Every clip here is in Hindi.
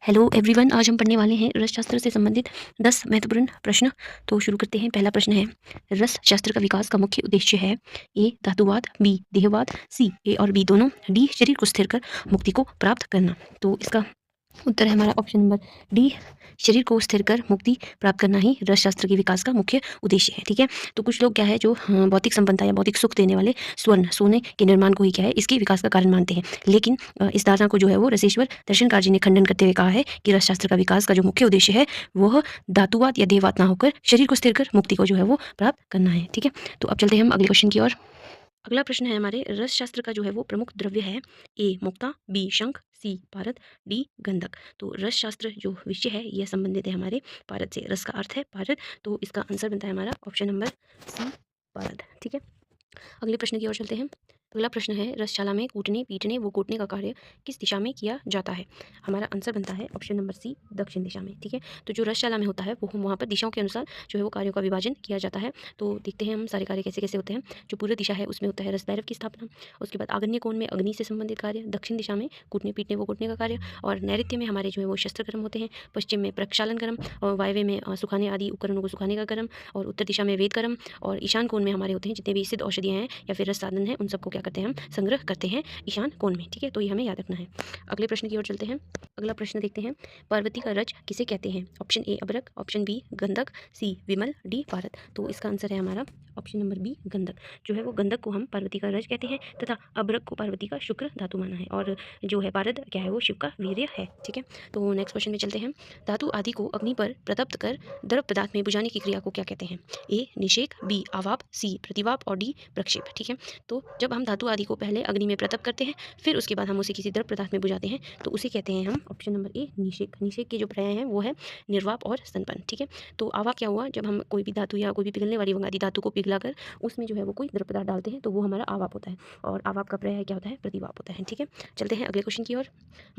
हेलो एवरीवन, आज हम पढ़ने वाले हैं रस शास्त्र से संबंधित 10 महत्वपूर्ण प्रश्न। तो शुरू करते हैं। पहला प्रश्न है, रस शास्त्र का विकास का मुख्य उद्देश्य है? ए धातुवाद, बी देहवाद, सी ए और बी दोनों, डी शरीर को स्थिर कर मुक्ति को प्राप्त करना। तो इसका उत्तर है हमारा ऑप्शन नंबर डी, शरीर को स्थिर कर मुक्ति प्राप्त करना ही रस शास्त्र के विकास का मुख्य उद्देश्य है। ठीक है, तो कुछ लोग क्या है जो भौतिक संपन्नता या भौतिक सुख देने वाले स्वर्ण सोने के निर्माण को ही क्या है इसके विकास का कारण मानते हैं, लेकिन इस धारणा को जो है वो रसेश्वर दर्शनकार जी ने खंडन करते हुए कहा है कि रस शास्त्र का विकास का जो मुख्य उद्देश्य है वह धातुवाद या देहवाद ना होकर शरीर को स्थिर कर मुक्ति को जो है वो प्राप्त करना है। ठीक है, तो अब चलते हैं हम अगले क्वेश्चन की ओर। अगला प्रश्न है हमारे, रस शास्त्र का जो है वो प्रमुख द्रव्य है? ए मुक्ता, बी शंख, सी पारद, डी गंधक। तो रस शास्त्र जो विषय है यह संबंधित है हमारे पारद से। रस का अर्थ है पारद, तो इसका आंसर बनता है हमारा ऑप्शन नंबर सी पारद। ठीक है, अगले प्रश्न की ओर चलते हैं। अगला प्रश्न है, रसशाला में कूटने पीटने व कूटने का कार्य किस दिशा में किया जाता है? हमारा आंसर बनता है ऑप्शन नंबर सी दक्षिण दिशा में। ठीक है, तो जो रसशाला में होता है वो वहाँ पर दिशाओं के अनुसार जो है वो कार्यों का विभाजन किया जाता है। तो देखते हैं हम सारे कार्य कैसे कैसे होते हैं। जो पूर्व दिशा है उसमें होता है रस भैरव की स्थापना, उसके बाद आग्नेय कोण में अग्नि से संबंधित कार्य, दक्षिण दिशा में कूटने पीटने व कूटने का कार्य, और नैऋत्य में हमारे जो है वो शस्त्र कर्म होते हैं, पश्चिम में प्रक्षालन कर्म, और वायव्य में सुखाने आदि उपकरणों को सुखाने का कर्म, और उत्तर दिशा में वेद कर्म, और ईशान कोण में हमारे होते हैं जितने भी सिद्ध औषधियाँ हैं या फिर रस साधन है उन सबको क्या करते हैं हम संग्रह करते हैं ईशान कोण में। ठीक है, तो ये हमें याद रखना है। अगले प्रश्न की ओर चलते हैं। अगला प्रश्न देखते हैं, पार्वती का रज किसे कहते हैं? ऑप्शन ए अभ्रक, ऑप्शन बी गंधक, सी विमल, डी पारद। तो इसका आंसर है हमारा ऑप्शन नंबर बी गंधक। जो है वो गंधक को हम पार्वती का रज कहते हैं तथा अभ्रक को पार्वती का शुक्र धातु माना है, और जो है पारद क्या है वो शिव का वीर्य है। ठीक है, तो नेक्स्ट क्वेश्चन में चलते हैं। धातु आदि को अग्नि पर प्रतप्त कर द्रव पदार्थ में बुझाने की क्रिया को क्या कहते हैं? ए निषेक, बी आवाप, सी प्रतिवाप और डी प्रक्षेप। ठीक है, तो जब हम धातु आदि को पहले अग्नि में प्रतप करते हैं फिर उसके बाद हम उसे किसी द्रव पदार्थ में बुझाते हैं तो उसे कहते हैं हम ऑप्शन नंबर ए निषेक। निषेक के जो पर्याय हैं वो है निर्वाप और संपन्न। ठीक है, तो आवा क्या हुआ, जब हम कोई भी धातु या कोई भी पिघलने वाली वंगादी धातु को पिघलाकर उसमें जो है वो कोई द्रव पदार्थ डालते हैं तो वो हमारा आवाप होता है, और आवाप का पर्याय क्या होता है? प्रतिवाप होता है। ठीक है, चलते हैं अगले क्वेश्चन की ओर।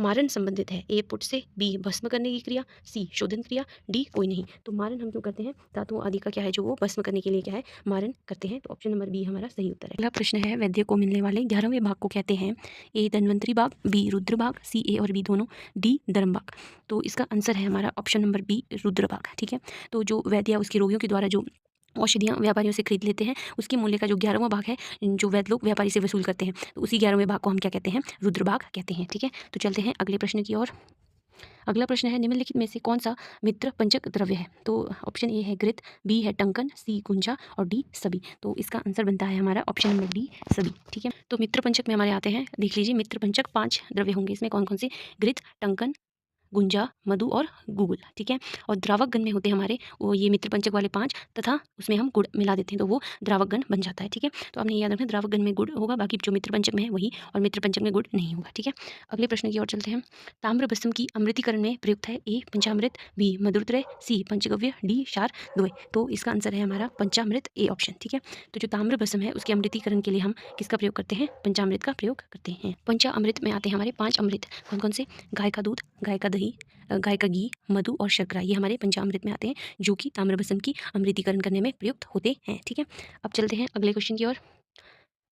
मारन संबंधित है? ए पुट से, बी भस्म करने की क्रिया, सी शोधन क्रिया, डी कोई नहीं। तो मारन हम क्यों करते हैं? धातुओं आदि का क्या है जो वो भस्म करने के लिए क्या है मारन करते हैं, तो ऑप्शन नंबर बी हमारा सही उत्तर है। अगला प्रश्न है, वैद्य को मिलने वाले 11वें भाग को कहते हैं? ए धन्वंतरी भाग, बी रुद्र भाग, सी ए और बी दोनों, डी धर्म भाग। तो इसका आंसर है हमारा ऑप्शन नंबर बी रुद्र भाग। ठीक है, तो जो वैद्य उसके रोगियों के द्वारा जो औषधियाँ व्यापारियों से खरीद लेते हैं उसके मूल्य का जो 11वां भाग है जो वैद्य लोग व्यापारी से वसूल करते हैं तो उसी 11वें भाग को हम क्या कहते हैं? रुद्र भाग कहते हैं। ठीक है, तो चलते हैं अगले प्रश्न की ओर। अगला प्रश्न है, निम्नलिखित में से कौन सा मित्र पंचक द्रव्य है? तो ऑप्शन ए है घृत, बी है टंकन, सी गुंजा और डी सभी। तो इसका आंसर बनता है हमारा ऑप्शन नंबर डी सभी। ठीक है, तो मित्र पंचक में हमारे आते हैं, देख लीजिए मित्र पंचक 5 द्रव्य होंगे। इसमें कौन कौन से? घृत, टंकन, गुंजा, मधु और गुगुल। ठीक है, और द्रावक गण में होते हैं हमारे वो ये मित्र पंचक वाले 5 तथा उसमें हम गुड़ मिला देते हैं तो वो द्रावक गण बन जाता है। ठीक है, तो आपने याद रखना द्रावक गण में गुड़ होगा, बाकी जो मित्र पंचक में है वही, और मित्र पंचक में गुड़ नहीं होगा। ठीक है, अगले प्रश्न की ओर चलते हैं। ताम्र भस्म की अमृतीकरण में प्रयुक्त है? ए पंचामृत, बी मधुरत्रय, सी पंचगव्य, डी क्षार द्वय। तो इसका आंसर है हमारा पंचामृत, ए ऑप्शन। ठीक है, तो जो ताम्र भस्म है उसके अमृतीकरण के लिए हम किसका प्रयोग करते हैं? पंचामृत का प्रयोग करते हैं। पंचामृत में आते हैं हमारे 5 अमृत। कौन कौन से? गाय का दूध, गाय का दही, गाय का घी, मधु और शर्करा, ये हमारे पंचामृत में आते हैं जो कि ताम्रभस्म की अमृतीकरण करने में प्रयुक्त होते हैं। ठीक है, अब चलते हैं अगले क्वेश्चन की ओर।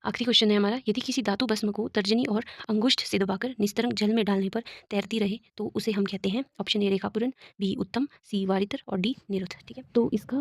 आखिरी क्वेश्चन है हमारा, यदि किसी धातु भस्म को तर्जनी और अंगुष्ठ से दबाकर निस्तरंग जल में डालने पर तैरती रहे तो उसे हम कहते हैं? ऑप्शन ए रेखापूरण, बी उत्तम, सी वारितर और डी निरुद्ध। ठीक है, तो इसका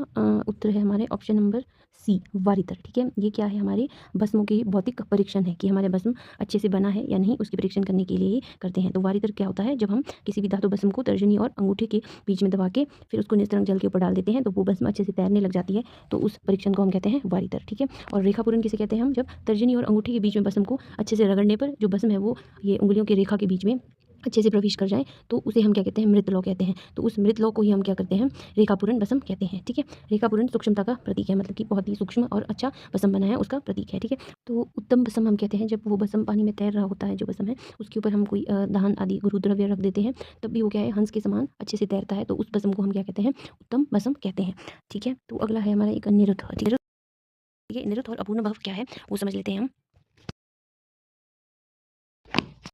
उत्तर है हमारे ऑप्शन नंबर सी वारितर। ठीक है, ये क्या है? हमारे भस्मों के भौतिक परीक्षण है कि हमारे भस्म अच्छे से बना है या नहीं, उसके परीक्षण करने के लिए करते हैं। तो वारितर क्या होता है? जब हम किसी भी धातु भस्म को तर्जनी और अंगूठे के बीच में दबा के फिर उसको निस्तरंग जल के ऊपर डाल देते हैं तो वो भस्म अच्छे से तैरने लग जाती है, तो उस परीक्षण को हम कहते हैं वारितर। ठीक है, और रेखापूरण किसे कहते हैं? हम जब तर्जनी और अंगूठी के बीच में भस्म को अच्छे से रगड़ने पर जो भस्म है वो ये उंगलियों की रेखा के बीच में अच्छे से प्रवेश कर जाए तो उसे हम क्या कहते हैं? मृतलौ कहते हैं। तो उस मृतलौ को ही हम क्या करते हैं? रेखापूरण भस्म कहते हैं। ठीक है, रेखापूरण सूक्ष्मता का प्रतीक है, मतलब कि बहुत ही सूक्ष्म और अच्छा भस्म बना है उसका प्रतीक है। ठीक है, तो उत्तम भस्म हम कहते हैं जब वो भस्म पानी में तैर रहा होता है, जो भस्म है उसके ऊपर हम कोई दान आदि गुरुद्रव्य रख देते हैं तब भी वो क्या है? हंस के समान अच्छे से तैरता है, तो उस भस्म को हम क्या कहते हैं? उत्तम भस्म कहते हैं। ठीक है, तो अगला है हमारा एक निरुद्ध। ठीक है, निरुद्ध और अपूर्ण भव क्या है वो समझ लेते हैं हम।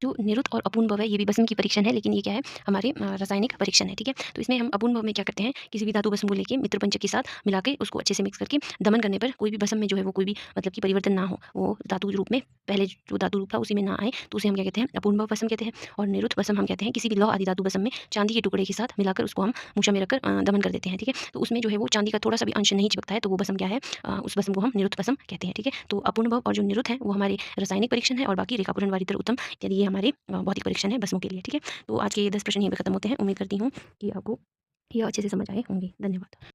जो निरुद्ध और अपूर्ण भव है ये भी भस्म की परीक्षण है, लेकिन ये क्या है हमारे रासायनिक परीक्षण है, ठीक है। तो इसमें हम अपूर्ण भव में क्या करते हैं, किसी भी धातु भस्म को लेके मित्रपंचक के साथ मिला के उसको अच्छे से मिक्स करके दमन करने पर कोई भी भस्म में जो है वो कोई भी मतलब कि परिवर्तन ना हो, वो धातु रूप में पहले जो धातु रूप था उसी में ना आए, तो उसे हम क्या कहते हैं अपूर्ण भव भस्म कहते हैं। और निरुद्ध भस्म हम कहते हैं किसी भी लौह आदि धातु भस्म में चांदी के टुकड़े के साथ मिलाकर उसको हम मूषा में रखकर दमन कर देते हैं, ठीक है। तो उसमें जो है वो चांदी का थोड़ा सा भी अंश नहीं चिपकता है, तो वो भस्म क्या है, उस भस्म को हम निरुद्ध भस्म कहते हैं, ठीक है। तो अपूर्ण भव और जो निरुद्ध है वो हमारे रासायनिक परीक्षण है, और बाकी रेखापुरन वारितर उत्तम इत्यादि ये हमारे भौतिक परीक्षण है भस्मों के लिए, ठीक है। तो आज के ये 10 प्रश्न यहीं पे खत्म होते हैं। उम्मीद करती हूँ कि आपको ये अच्छे से समझ आए होंगे। धन्यवाद।